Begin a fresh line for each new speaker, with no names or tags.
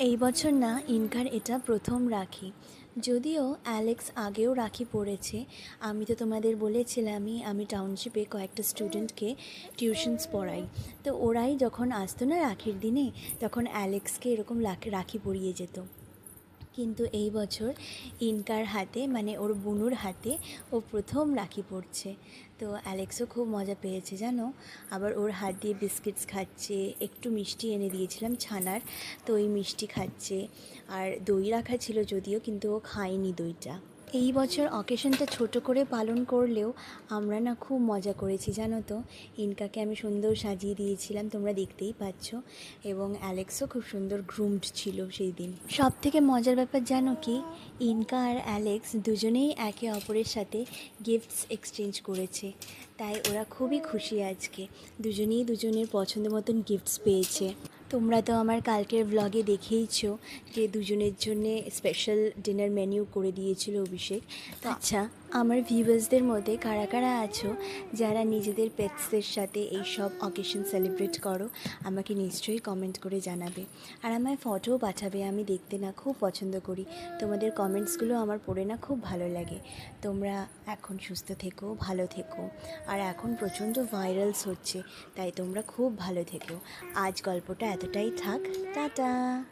এই বছর না ইনকার এটা প্রথম রাখি। যদিও অ্যালেক্স আগেও রাখি পড়েছে। আমি তো তোমাদের বলেছিলামই আমি টাউনশিপে কয়েকটা স্টুডেন্টকে টিউশনস পড়াই। তো ওরাই যখন আসতো না রাখির দিনে, তখন অ্যালেক্সকে এরকম রাখি পরিয়ে যেত। কিন্তু এই বছর ইনকার হাতে, মানে ওর বুনুর হাতে ও প্রথম রাখি পড়ছে। তো অ্যালেক্সও খুব মজা পেয়েছে জানো। আবার ওর হাত দিয়ে বিস্কিটস খাচ্ছে, একটু মিষ্টি এনে দিয়েছিলাম ছানার, তো ওই মিষ্টি খাচ্ছে। আর দই রাখা ছিল যদিও, কিন্তু ও খায়নি দইটা। এই বছর অকেশনটা ছোট করে পালন করলেও আমরা না খুব মজা করেছি জানো তো। ইনকাকে আমি সুন্দর সাজিয়ে দিয়েছিলাম, তোমরা দেখতেই পাচ্ছ। এবং অ্যালেক্সও খুব সুন্দর গ্রুমড ছিল সেই দিন। সব থেকে মজার ব্যাপার জানো কি, ইনকা আর অ্যালেক্স দুজনেই একে অপরের সাথে গিফটস এক্সচেঞ্জ করেছে। তাই ওরা খুবই খুশি আজকে, দুজনেই দুজনের পছন্দ মতন গিফটস পেয়েছে। তোমরা তো আমার কালকের ব্লগে দেখেইছো যে দুজনের জন্যে স্পেশাল ডিনার মেনিউ করে দিয়েছিল অভিষেক। তো আচ্ছা, আমার ভিউয়ার্সদের মধ্যে কারা কারা আছো যারা নিজেদের পেটসদের সাথে এই সব অকেশন সেলিব্রেট করো, আমাকে নিশ্চয়ই কমেন্ট করে জানাবে। আর আমায় ফটোও পাঠাবে, আমি দেখতে না খুব পছন্দ করি। তোমাদের কমেন্টসগুলো আমার পড়ে না খুব ভালো লাগে। তোমরা এখন সুস্থ থেকো, ভালো থেকো। আর এখন প্রচণ্ড ভাইরালস হচ্ছে, তাই তোমরা খুব ভালো থেকো। আজ গল্পটা এতটাই থাক, টাটা।